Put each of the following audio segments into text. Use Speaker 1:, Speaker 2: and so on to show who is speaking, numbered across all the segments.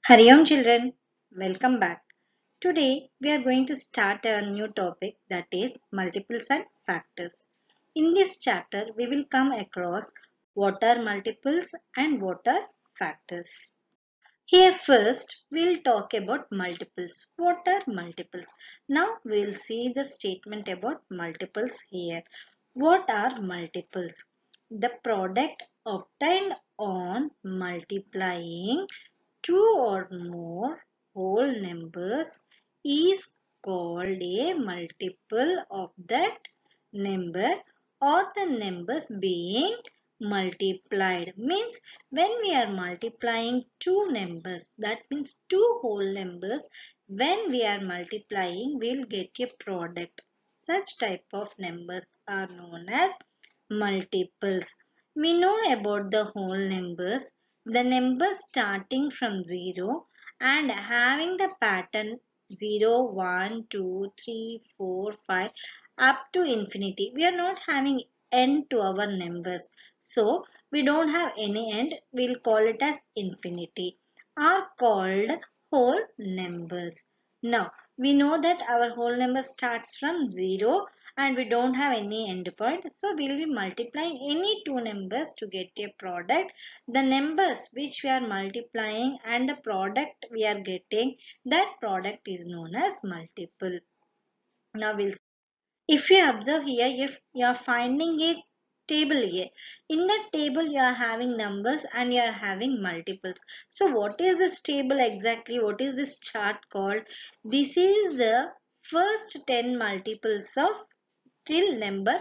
Speaker 1: Hari Om children, welcome back. Today we are going to start a new topic that is multiples and factors. In this chapter we will come across what are multiples and what are factors. Here first we'll talk about multiples. What are multiples? Now we'll see the statement about multiples here. What are multiples? The product obtained on multiplying two or more whole numbers is called a multiple of that number or the numbers being multiplied. Means when we are multiplying two numbers, that means two whole numbers, when we are multiplying we'll get a product. Such type of numbers are known as multiples. We know about the whole numbers. The numbers starting from 0 and having the pattern 0, 1, 2, 3, 4, 5 up to infinity. We are not having end to our numbers. So, we don't have any end. We'll call it as infinity. Are called whole numbers. Now, we know that our whole number starts from 0 and we don't have any end point. So, we will be multiplying any two numbers to get a product. The numbers which we are multiplying and the product we are getting, that product is known as multiple. Now, if you observe here, if you are finding a table here, in that table you are having numbers and you are having multiples. So what is this table exactly? What is this chart called? This is the first 10 multiples of till number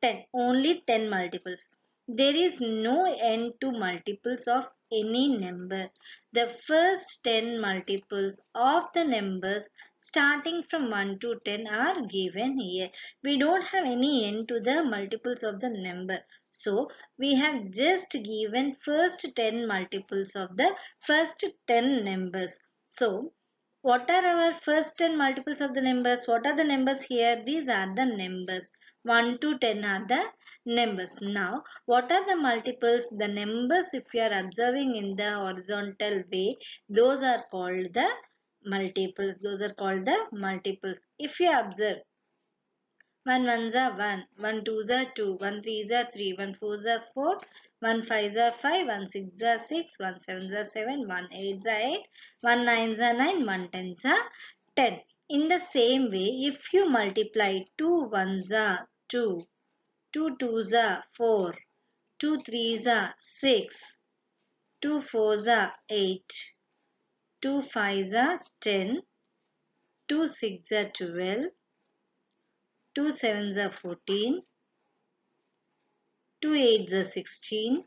Speaker 1: 10. Only 10 multiples. There is no end to multiples of any number. The first 10 multiples of the numbers starting from 1 to 10 are given here. We don't have any end to the multiples of the number. So, we have just given first 10 multiples of the first 10 numbers. So, what are our first 10 multiples of the numbers? What are the numbers here? These are the numbers. 1 to 10 are the numbers. Now, what are the multiples? The numbers, if you are observing in the horizontal way, those are called the multiples. Those are called the multiples. If you observe, 1 ones are 1, 1 twos are 2, 1 threes are 3, 1 fours are 4, 1 fives are 5, 1 sixes are 6, 1 sevens are 7, 1 eights are 8, 1 nines are 9, 1 tens are 10. In the same way, if you multiply 2 ones are 2, 2 twos are 4, 2 threes are 6, 2 fours are 8, 2 fives are 10, 2 sixes are 12, 2 sevens are 14, 2 eights are 16,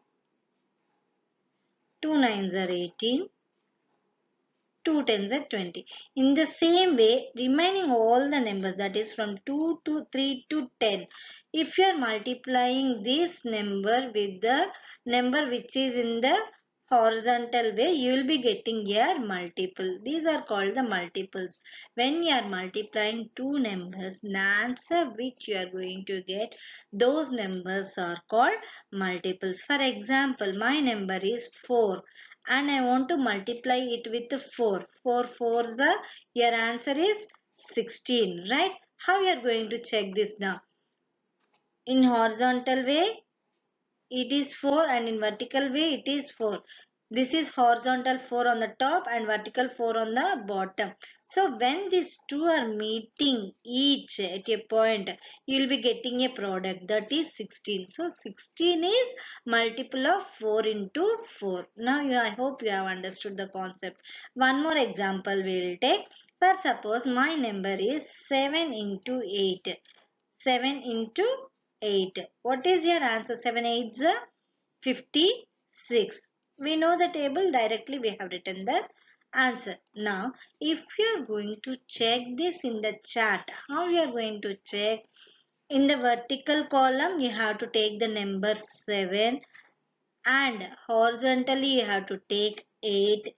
Speaker 1: 2 nines are 18, 2 tens are 20. In the same way, remaining all the numbers, that is from 2 to 3 to 10. If you are multiplying this number with the number which is in the horizontal way, you will be getting your multiple. These are called the multiples. When you are multiplying two numbers, the answer which you are going to get, those numbers are called multiples. For example, my number is 4 and I want to multiply it with 4. 4 fours are, your answer is 16, right? How you are going to check this now? In horizontal way, it is 4 and in vertical way, it is 4. This is horizontal 4 on the top and vertical 4 on the bottom. So when these two are meeting each at a point, you will be getting a product that is 16. So 16 is multiple of 4 into 4. Now I hope you have understood the concept. One more example we will take. For suppose my number is 7 into 8. 7 into 8. What is your answer? 7 8s are 56. We know the table, directly we have written the answer. Now, if you are going to check this in the chart, how you are going to check? In the vertical column, you have to take the number 7 and horizontally you have to take 8.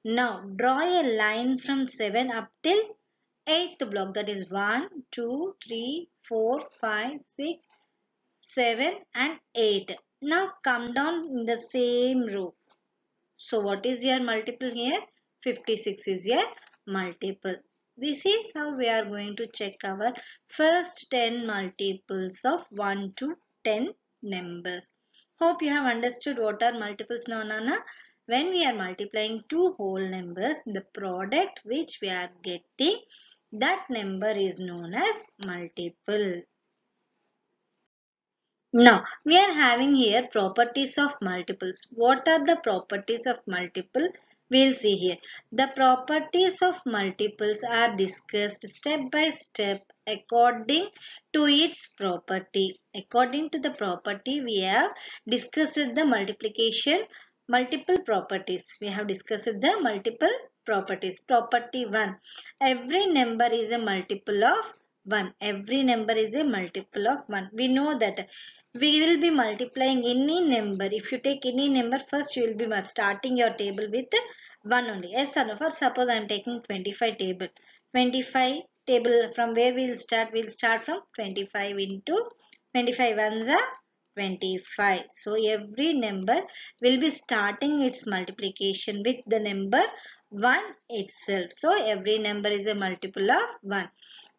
Speaker 1: Now, draw a line from 7 up till 8th block, that is 1, 2, 3, 4, 5, 6, 7 and 8. Now come down in the same row. So what is your multiple here? 56 is a multiple. This is how we are going to check our first 10 multiples of 1 to 10 numbers. Hope you have understood what are multiples now, Nana. When we are multiplying two whole numbers, the product which we are getting, that number is known as multiple. Now, we are having here properties of multiples. What are the properties of multiple? We'll see here. The properties of multiples are discussed step by step according to its property. According to the property, we have discussed the multiple properties. We have discussed the multiple properties. Property 1. Every number is a multiple of 1. Every number is a multiple of 1. We know that we will be multiplying any number. If you take any number, first you will be starting your table with 1 only. Yes or no? For suppose I am taking 25 table. 25 table, from where we will start? We will start from 25 into 25 ones are 25. So every number will be starting its multiplication with the number 1 itself. So every number is a multiple of 1.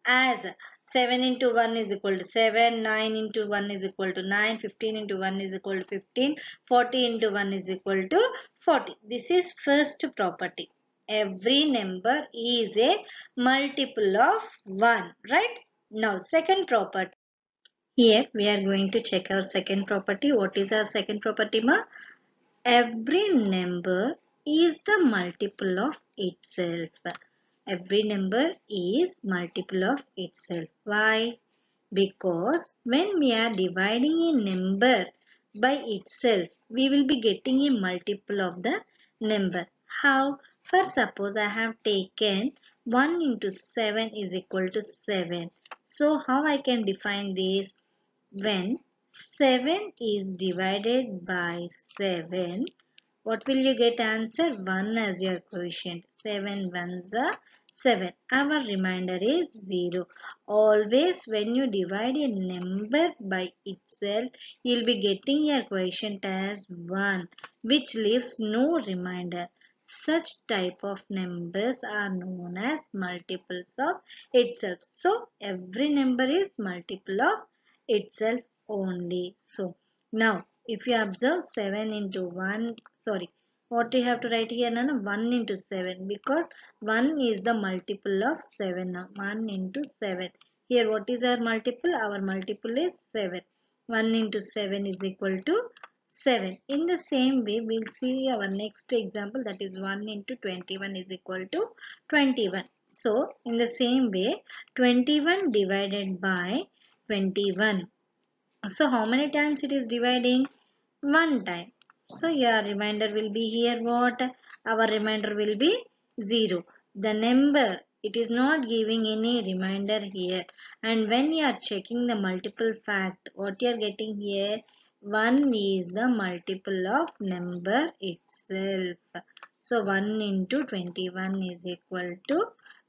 Speaker 1: As 7 into 1 is equal to 7, 9 into 1 is equal to 9, 15 into 1 is equal to 15, 40 into 1 is equal to 40. This is first property. Every number is a multiple of 1, right? Now second property. Here we are going to check our second property. What is our second property, ma? Every number is the multiple of itself. Every number is multiple of itself. Why? Because when we are dividing a number by itself, we will be getting a multiple of the number. How? For suppose I have taken 1 into 7 is equal to 7. So how I can define this? When 7 is divided by 7, what will you get answer? 1 as your quotient. 7 ones are 7. Our remainder is 0. Always when you divide a number by itself, you will be getting your quotient as 1, which leaves no remainder. Such type of numbers are known as multiples of itself. So, every number is multiple of itself only. So, now if you observe 7 into 1, sorry, what you have to write here, Nana? 1 into 7, because 1 is the multiple of 7 now. 1 into 7. Here what is our multiple? Our multiple is 7. 1 into 7 is equal to 7. In the same way, we'll see our next example, that is 1 into 21 is equal to 21. So, in the same way, 21 divided by 21. So how many times it is dividing? One time. So your remainder will be here what? Our remainder will be 0. The number, it is not giving any remainder here. And when you are checking the multiple fact, what you are getting here? 1 is the multiple of number itself. So 1 into 21 is equal to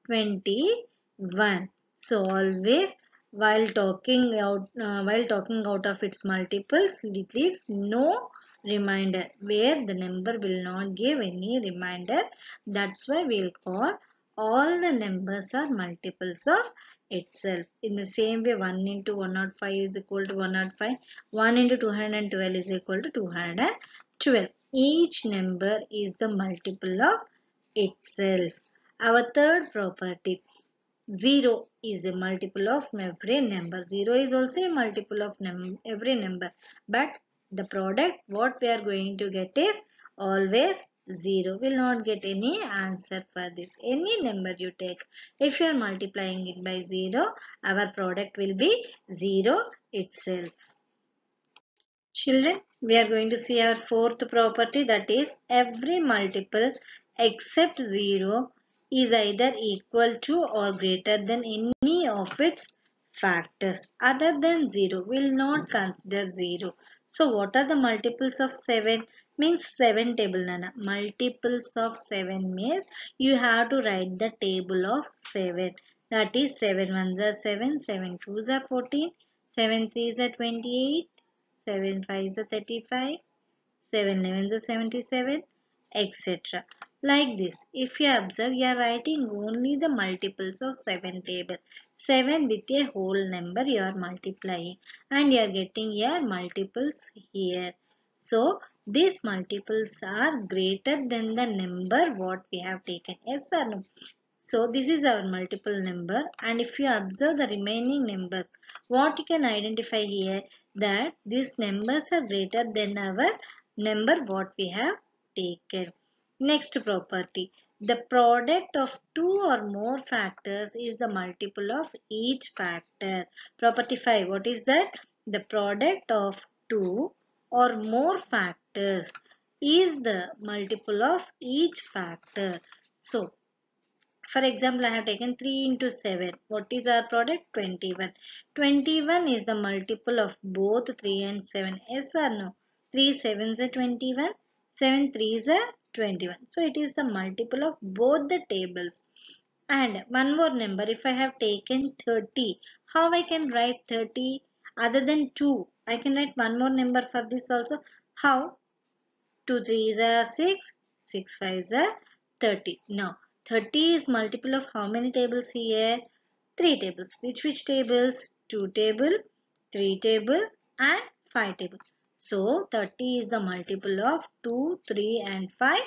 Speaker 1: 21. So always while talking out of its multiples, it leaves no remainder, where the number will not give any remainder. That's why we'll call all the numbers are multiples of itself. In the same way, 1 into 105 is equal to 105. 1 into 212 is equal to 212. Each number is the multiple of itself. Our third property. 0 is a multiple of every number. 0 is also a multiple of every number. But the product what we are going to get is always 0. Will not get any answer for this. Any number you take, if you are multiplying it by 0, our product will be 0 itself. Children, we are going to see our fourth property, that is every multiple except 0 is either equal to or greater than any of its factors. Other than 0 will not consider 0. So what are the multiples of 7? Means 7 table, Nana. Multiples of 7 means you have to write the table of 7. That is 7 ones are 7, 7 twos are 14, 7 threes are 28, 7 fives are 35, 7 elevens are 77, etc. Like this, if you observe, you are writing only the multiples of 7 table. 7 with a whole number you are multiplying and you are getting your multiples here. So, these multiples are greater than the number what we have taken. Yes or no? So, this is our multiple number, and if you observe the remaining numbers, what you can identify here, that these numbers are greater than our number what we have taken. Next property. The product of two or more factors is the multiple of each factor. Property 5. What is that? The product of two or more factors is the multiple of each factor. So, for example, I have taken 3 into 7. What is our product? 21. 21 is the multiple of both 3 and 7. Yes or no? 3 sevens are 21. 7 threes are 21. So it is the multiple of both the tables. And one more number. If I have taken 30, how I can write 30 other than 2? I can write one more number for this also. How? 2 3s are 6, 6 5s are 30. Now, 30 is multiple of how many tables here? 3 tables. Which tables? 2 table, 3 table and 5 table. So, 30 is the multiple of 2, 3 and 5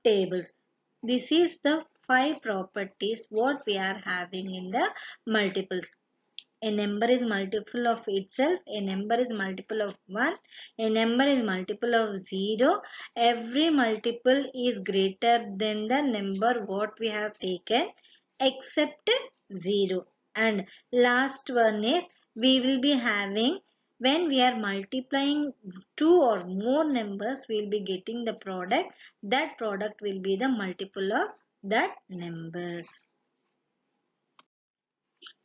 Speaker 1: tables. This is the 5 properties what we are having in the multiples. A number is multiple of itself, a number is multiple of 1, a number is multiple of 0. Every multiple is greater than the number what we have taken except 0. And last one is, we will be having, when we are multiplying two or more numbers, we will be getting the product. That product will be the multiple of that numbers.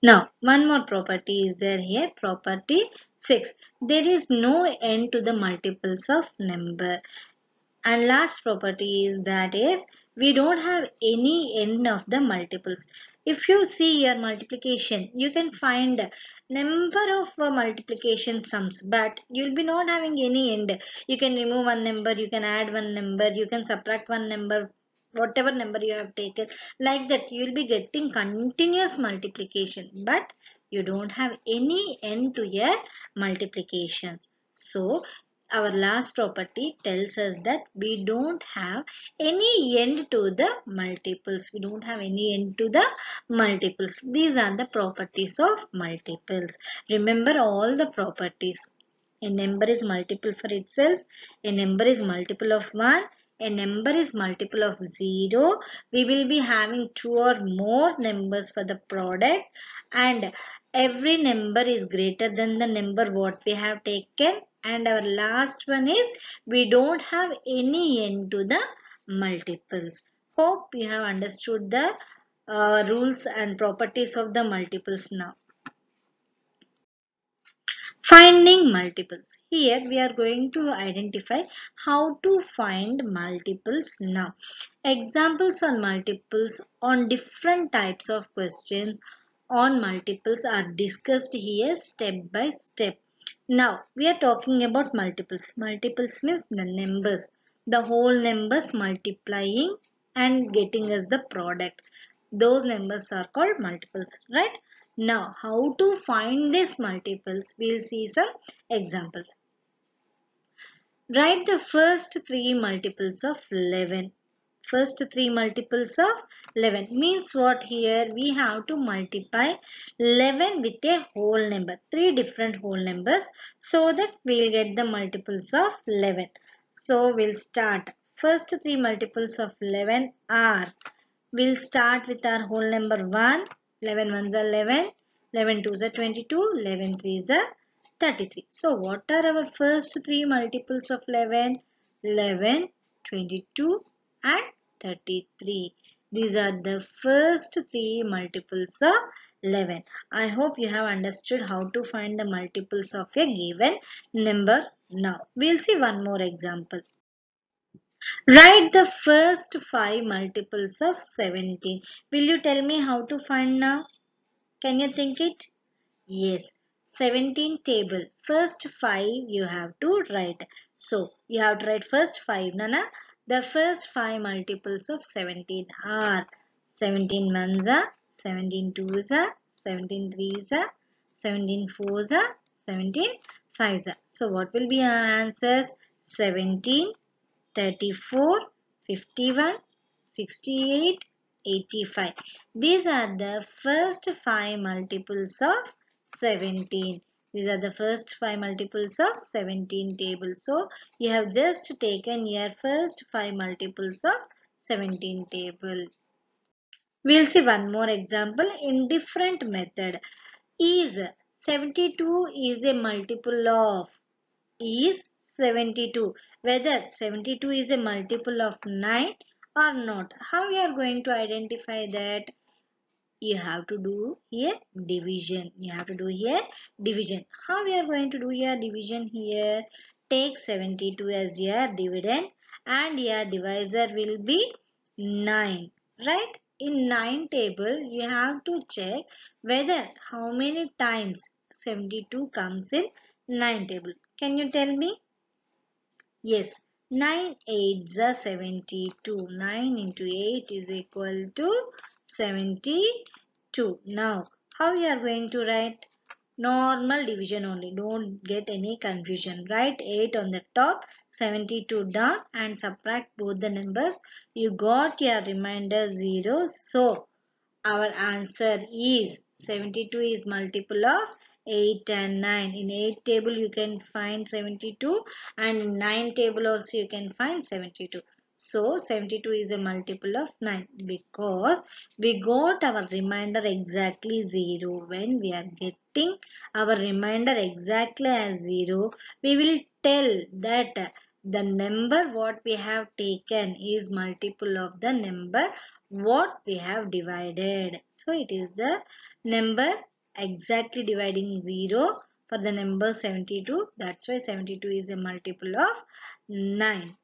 Speaker 1: Now, one more property is there here, property 6. There is no end to the multiples of number. And last property is, that is, we don't have any end of the multiples. If you see your multiplication, you can find number of multiplication sums, but you will be not having any end. You can remove one number, you can add one number, you can subtract one number, whatever number you have taken. Like that, you will be getting continuous multiplication, but you don't have any end to your multiplications. So, our last property tells us that we don't have any end to the multiples. We don't have any end to the multiples. These are the properties of multiples. Remember all the properties. A number is multiple for itself. A number is multiple of 1. A number is multiple of 0. We will be having two or more numbers for the product. And every number is greater than the number what we have taken. And our last one is, we don't have any end to the multiples. Hope you have understood the rules and properties of the multiples now. Finding multiples. Here we are going to identify how to find multiples now. Examples on multiples on different types of questions on multiples are discussed here step by step. Now we are talking about multiples. Multiples means the numbers. The whole numbers multiplying and getting us the product. Those numbers are called multiples, right? Now, how to find these multiples? We'll see some examples. Write the first three multiples of 11. First three multiples of 11 means what here? We have to multiply 11 with a whole number. Three different whole numbers, so that we'll get the multiples of 11. So, we'll start. First three multiples of 11 are, we'll start with our whole number 1. 11 ones are 11. 11 twos are 22. 11 threes are 33. So what are our first three multiples of 11? 11, 22 and 33. These are the first three multiples of 11. I hope you have understood how to find the multiples of a given number now. We'll see one more example. Write the first 5 multiples of 17. Will you tell me how to find now? Can you think it? Yes. 17 table. First 5 you have to write. So, you have to write first 5. Nana, The first 5 multiples of 17 are 17 ones are, 17 twos are, 17 threes are, 17 fours are, 17 fives are. So what will be our answers? 17, 34, 51, 68, 85. These are the first 5 multiples of 17. These are the first 5 multiples of 17 table. So, you have just taken your first 5 multiples of 17 table. We'll see one more example in different method. Is 72 is a multiple of is 72. Whether 72 is a multiple of 9 or not. How you are going to identify that? You have to do here division. You have to do here division. How we are going to do your division here? Take 72 as your dividend and your divisor will be 9. Right? In 9 table, you have to check whether how many times 72 comes in 9 table. Can you tell me? Yes, 9 8s are 72. 9 into 8 is equal to 72. Now, how you are going to write? Normal division only. Don't get any confusion. Write 8 on the top, 72 down and subtract both the numbers. You got your remainder 0. So, our answer is 72 is multiple of 8 and 9. In 8 table you can find 72 and in 9 table also you can find 72. So 72 is a multiple of 9 because we got our remainder exactly 0. When we are getting our remainder exactly as 0, we will tell that the number what we have taken is multiple of the number what we have divided. So it is the number exactly dividing 0 for the number 72. That's why 72 is a multiple of 9.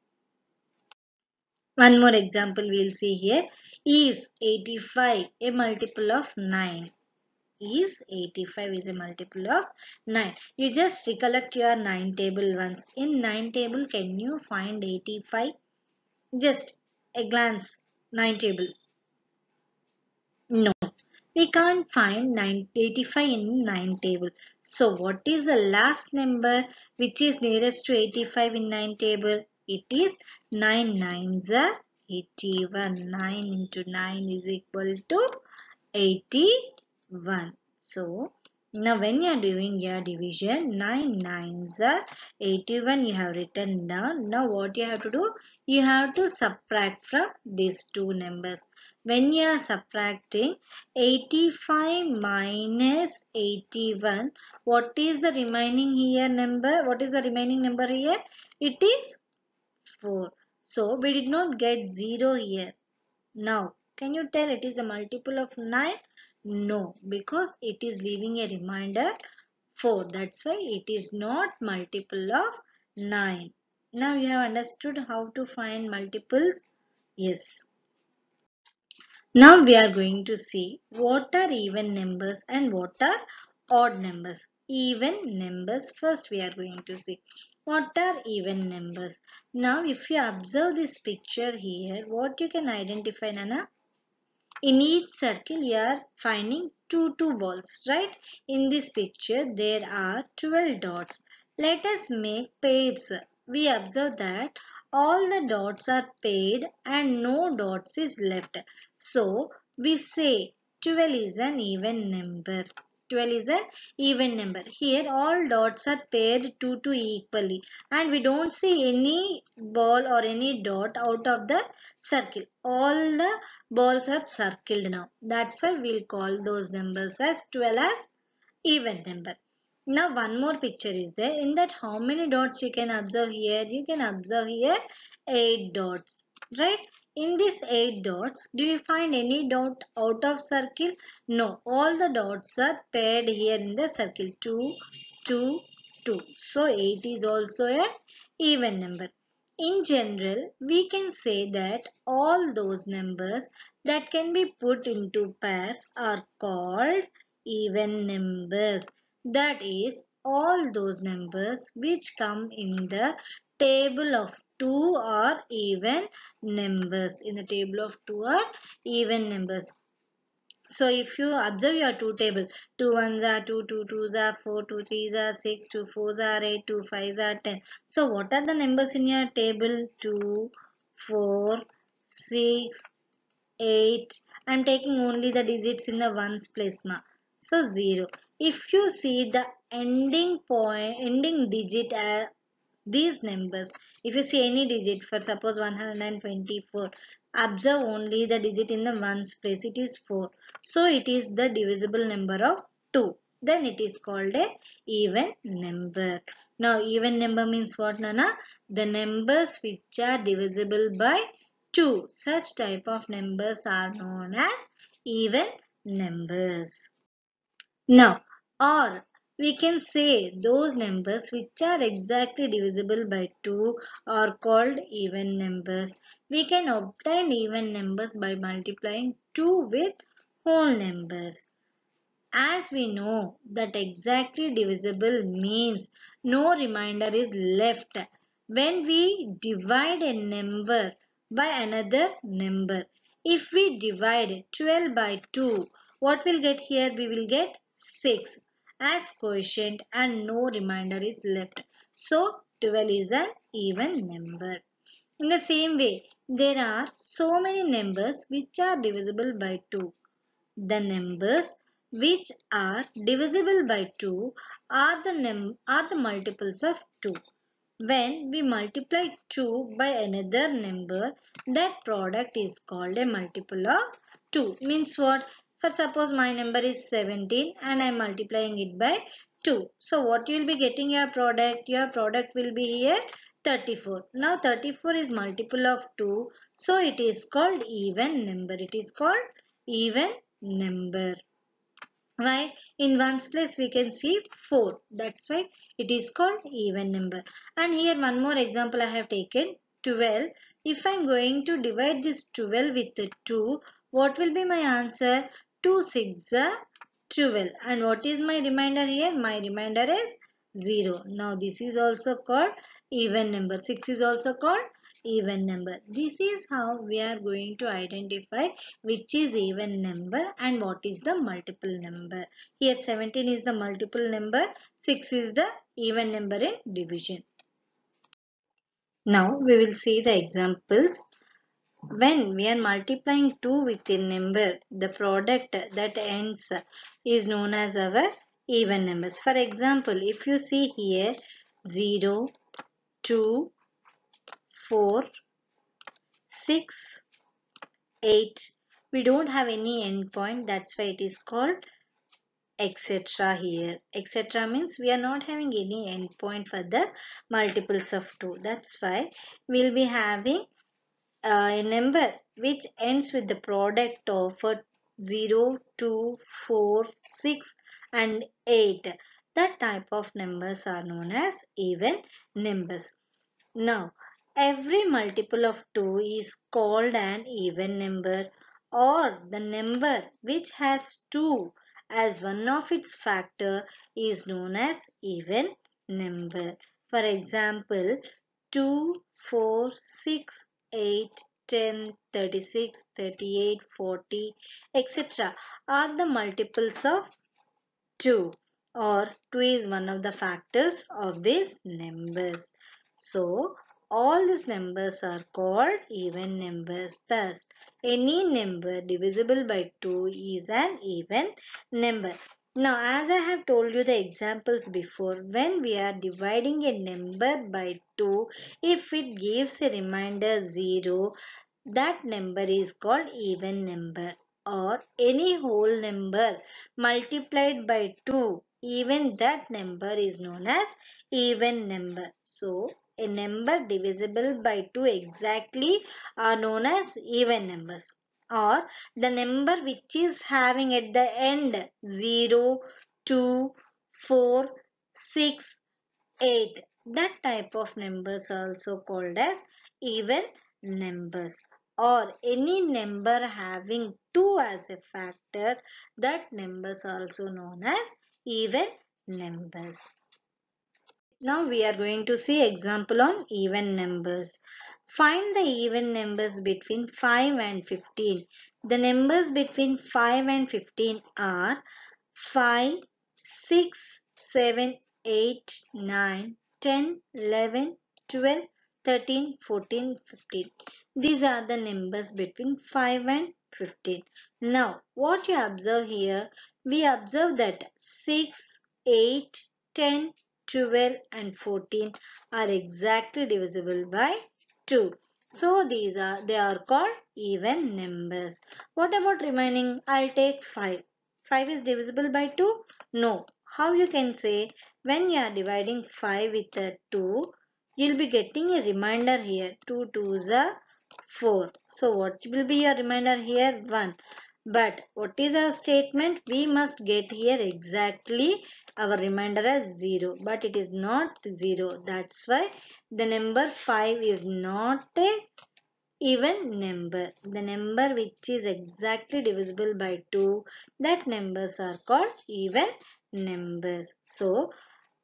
Speaker 1: One more example we'll see here. Is 85 a multiple of 9? Is 85 is a multiple of 9. You just recollect your 9 table once. In 9 table can you find 85? Just a glance 9 table. No, we can't find 85 in 9 table. So what is the last number which is nearest to 85 in 9 table? It is 9 nines are 81. 9 into 9 is equal to 81. So now when you are doing your division, 9 nines are 81 you have written down. Now what you have to do? You have to subtract from these two numbers. When you are subtracting 85 minus 81, what is the remaining here number? What is the remaining number here? It is 4. So we did not get 0 here. Now, can you tell it is a multiple of 9? No, because it is leaving a remainder 4. That's why it is not multiple of 9. Now you have understood how to find multiples? Yes. Now we are going to see what are even numbers and what are odd numbers. Even numbers first we are going to see. What are even numbers? Now if you observe this picture here, what you can identify, Nana? In each circle you are finding two balls, right? In this picture there are 12 dots. Let us make pairs. We observe that all the dots are paired and no dots is left. So we say 12 is an even number. 12 is an even number. Here all dots are paired 2 to equally and we don't see any ball or any dot out of the circle. All the balls are circled now. That's why we'll call those numbers as 12 as even number. Now one more picture is there. In that how many dots you can observe here? You can observe here 8 dots. Right? In these 8 dots, do you find any dot out of circle? No. All the dots are paired here in the circle. 2, 2, 2. So 8 is also a even number. In general, we can say that all those numbers that can be put into pairs are called even numbers. That is, all those numbers which come in the table of 2 or even numbers. In the table of 2 or even numbers. So if you observe your 2 table, 2 ones are 2, 2 twos are 4, 2 threes are 6, 2 fours are 8, 2 fives are 10. So what are the numbers in your table? 2, 4, 6, 8. I'm taking only the digits in the ones place. So 0. If you see the ending digit these numbers, if you see any digit, for suppose 124, observe only the digit in the ones place, it is 4. So it is the divisible number of 2. Then it is called a even number. Now even number means what, Nana? The numbers which are divisible by 2. Such type of numbers are known as even numbers. Now, or we can say those numbers which are exactly divisible by 2 are called even numbers. We can obtain even numbers by multiplying 2 with whole numbers. As we know that exactly divisible means no remainder is left when we divide a number by another number. If we divide 12 by 2, what we'll get here? We will get 6 as quotient and no remainder is left. So 12 is an even number. In the same way, there are so many numbers which are divisible by 2. The numbers which are divisible by 2 are the multiples of 2. When we multiply 2 by another number, that product is called a multiple of 2. Means what? For suppose my number is 17 and I am multiplying it by 2. So what you will be getting your product? Your product will be here 34. Now 34 is multiple of 2. So it is called even number. It is called even number. Why? In ones place we can see 4. That's why it is called even number. And here one more example I have taken 12. If I am going to divide this 12 with the 2, what will be my answer? 2 6 are 12. And what is my remainder here? My remainder is 0. Now this is also called even number. 6 is also called even number. This is how we are going to identify which is even number and what is the multiple number. Here 17 is the multiple number, 6 is the even number in division. Now we will see the examples. When we are multiplying 2 with a number, the product that ends is known as our even numbers. For example, if you see here 0, 2, 4, 6, 8. We don't have any endpoint, that's why it is called etc. here. Etc. means we are not having any endpoint for the multiples of 2. That's why we'll be having a number which ends with the product of 0, 2, 4, 6 and 8. That type of numbers are known as even numbers. Now, every multiple of 2 is called an even number or the number which has 2 as one of its factor is known as even number. For example, 2, 4, 6, 8, 10, 36, 38, 40, etc. are the multiples of 2 or 2 is one of the factors of these numbers. So, all these numbers are called even numbers. Thus, any number divisible by 2 is an even number. Now, as I have told you the examples before, when we are dividing a number by 2, if it gives a remainder 0, that number is called even number, or any whole number multiplied by 2, even that number is known as even number. So, a number divisible by 2 exactly are known as even numbers, or the number which is having at the end 0, 2, 4, 6, 8. That type of numbers are also called as even numbers, or any number having 2 as a factor, that numbers are also known as even numbers. Now we are going to see example on even numbers. Find the even numbers between 5 and 15. The numbers between 5 and 15 are 5, 6, 7, 8, 9, 10, 11, 12, 13, 14, 15. These are the numbers between 5 and 15. Now, what you observe here, we observe that 6, 8, 10, 12 and 14 are exactly divisible by 2. So they are called even numbers. What about remaining? I'll take 5. 5 is divisible by 2? No. How you can say when you are dividing 5 with a 2, you'll be getting a remainder here. 2 2s are 4. So what will be your remainder here? 1. But what is our statement? We must get here exactly our remainder as 0. But it is not 0. That's why the number 5 is not a even number. The number which is exactly divisible by 2, that numbers are called even numbers. So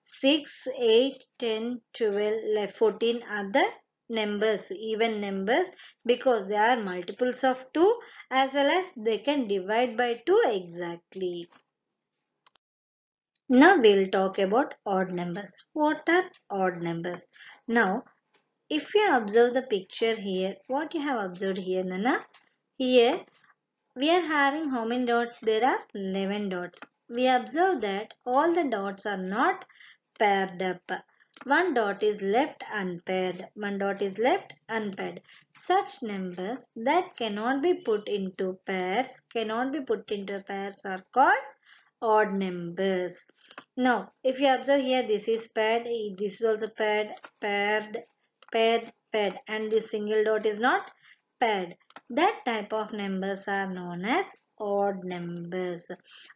Speaker 1: 6, 8, 10, 12, 14 are the numbers, even numbers, because they are multiples of 2 as well as they can divide by 2 exactly. Now we'll talk about odd numbers. What are odd numbers? Now if you observe the picture here, what you have observed here, Nana? Here we are having how many dots? There are 11 dots. We observe that all the dots are not paired up. One dot is left unpaired. One dot is left unpaired. Such numbers that cannot be put into pairs, are called odd numbers. Now, if you observe here, this is paired, this is also paired, paired, and this single dot is not paired. That type of numbers are known as odd numbers.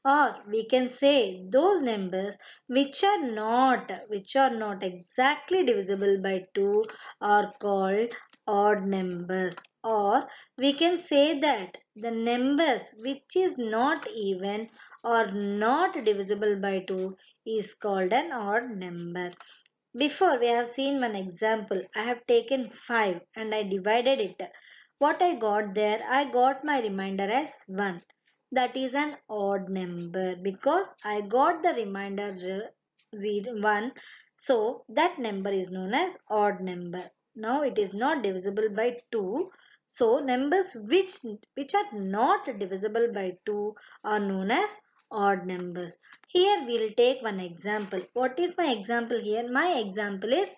Speaker 1: Or we can say those numbers which are not exactly divisible by 2 are called odd numbers. Or we can say that the numbers which is not even or not divisible by 2 is called an odd number. Before we have seen one example. I have taken 5 and I divided it. What I got there, I got my remainder as 1. That is an odd number because I got the remainder 1. So that number is known as odd number. Now it is not divisible by 2. So numbers which are not divisible by 2 are known as odd numbers. Here we will take one example. What is my example here? My example is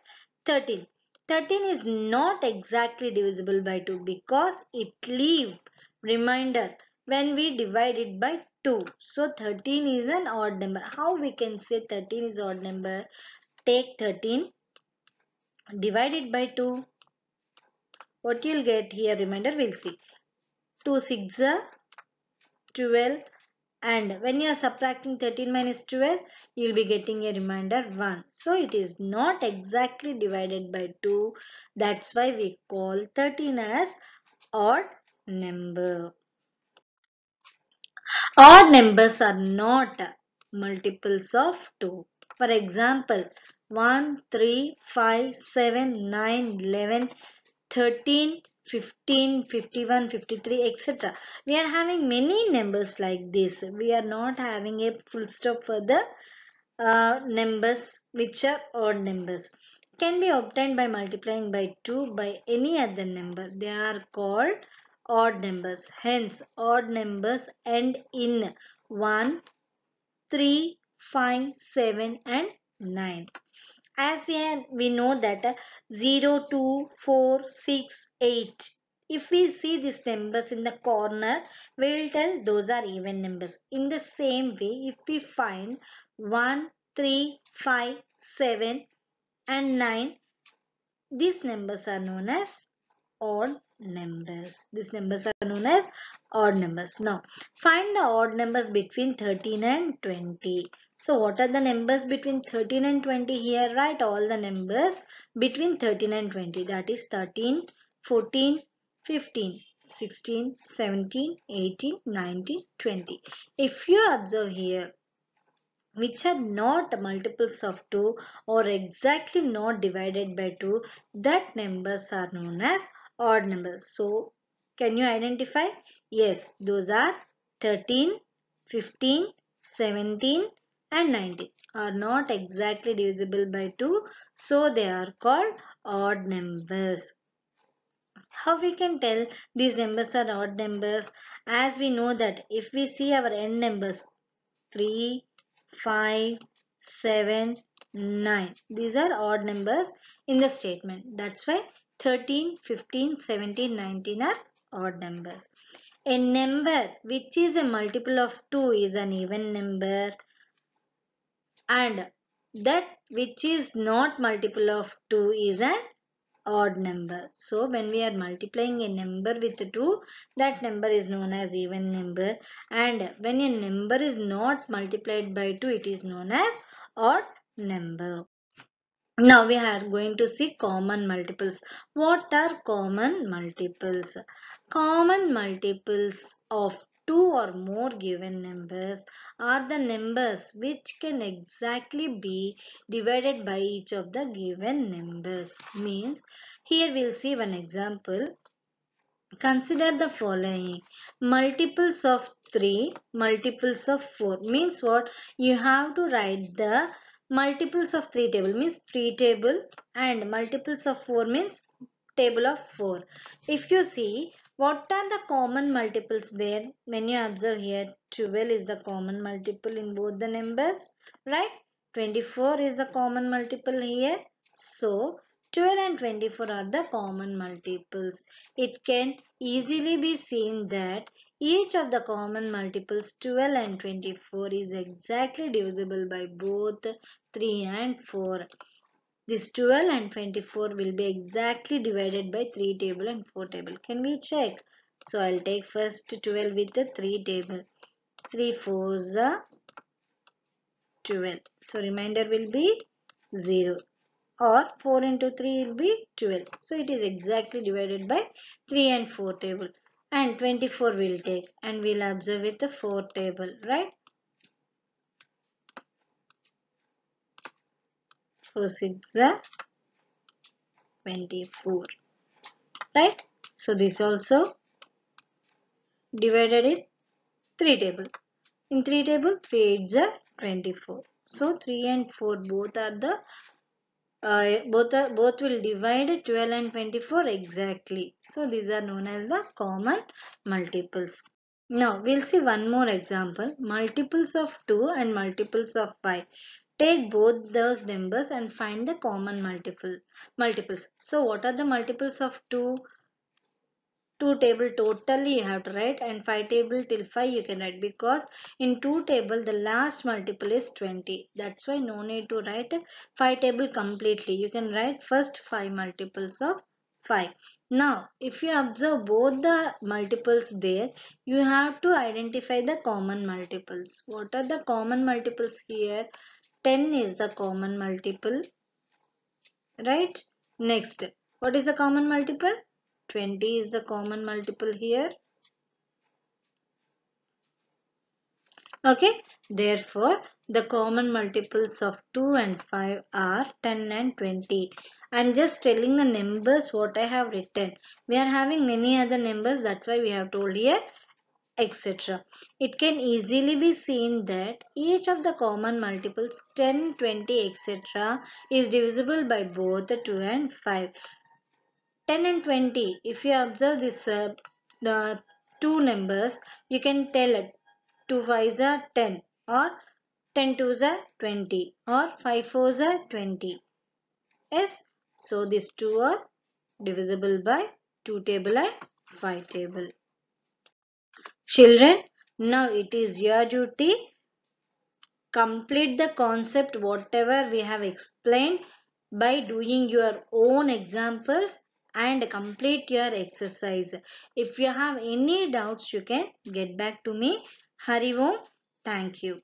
Speaker 1: 13. 13 is not exactly divisible by 2 because it leaves remainder when we divide it by 2. So 13 is an odd number. How we can say 13 is odd number? Take 13, divide it by 2. What you'll get here, remainder we'll see. 2 6 are 12, and when you are subtracting 13 minus 12, you will be getting a remainder 1. So it is not exactly divided by 2. That's why we call 13 as odd number. Odd numbers are not multiples of 2. For example, 1, 3, 5, 7, 9, 11, 13, 15, 51, 53, etc. We are having many numbers like this. We are not having a full stop for the numbers which are odd numbers. Can be obtained by multiplying by 2 by any other number. They are called odd numbers. Hence, odd numbers end in 1, 3, 5, 7 and 9. As we know that 0, 2, 4, 6, 8. If we see these numbers in the corner, we will tell those are even numbers. In the same way, if we find 1, 3, 5, 7 and 9, these numbers are known as odd numbers. These numbers are known as odd numbers. Now, find the odd numbers between 13 and 20. So, what are the numbers between 13 and 20 here? Write all the numbers between 13 and 20. That is 13, 14, 15, 16, 17, 18, 19, 20. If you observe here, which are not multiples of 2 or exactly not divided by 2, that numbers are known as odd numbers. So, can you identify? Yes, those are 13, 15, 17 and 19 are not exactly divisible by 2, so they are called odd numbers. How we can tell these numbers are odd numbers? As we know that if we see our n numbers 3, 5, 7, 9. These are odd numbers in the statement. That's why 13, 15, 17, 19 are odd numbers. A number which is a multiple of 2 is an even number, and that which is not multiple of 2 is an odd number. So when we are multiplying a number with 2, that number is known as even number, and when a number is not multiplied by 2, it is known as odd number. Now we are going to see common multiples. What are common multiples? Common multiples of two or more given numbers are the numbers which can exactly be divided by each of the given numbers. Means here we'll see one example. Consider the following. Multiples of 3, multiples of 4. Means what? You have to write the multiples of 3 table, means 3 table, and multiples of 4 means table of 4. If you see, what are the common multiples there? When you observe here, 12 is the common multiple in both the numbers, right? 24 is the common multiple here. So, 12 and 24 are the common multiples. It can easily be seen that each of the common multiples 12 and 24 is exactly divisible by both 3 and 4. This 12 and 24 will be exactly divided by 3 table and 4 table. Can we check? So I'll take first 12 with the 3 table. 3 4s are 12. So remainder will be 0. Or 4 into 3 will be 12. So it is exactly divided by 3 and 4 table. And 24 will take and we'll observe with the 4 table, right? 4 6 are 24, right? So this also divided in 3 table. In 3 table, 3 8s are 24. So 3 and 4 both are the both will divide 12 and 24 exactly. So these are known as the common multiples. Now we'll see one more example. Multiples of 2 and multiples of 5. Take both those numbers and find the common multiples. So what are the multiples of 2? 2 table totally you have to write, and 5 table till 5 you can write, because in 2 table the last multiple is 20. That's why no need to write 5 table completely. You can write first 5 multiples of 5. Now if you observe both the multiples there, you have to identify the common multiples. What are the common multiples here? 10 is the common multiple, right? Next, what is the common multiple? 20 is the common multiple here. Okay, therefore the common multiples of 2 and 5 are 10 and 20. I'm just telling the numbers what I have written. We are having many other numbers, that's why we have told here etc. It can easily be seen that each of the common multiples 10, 20 etc. is divisible by both the 2 and 5. 10 and 20, if you observe this the two numbers, you can tell it 2 5s are 10, or 10 2s are 20, or 5 4s are 20. Yes, so these two are divisible by 2 table and 5 table. Children, now it is your duty. Complete the concept whatever we have explained by doing your own examples and complete your exercise. If you have any doubts, you can get back to me. Hari Om. Thank you.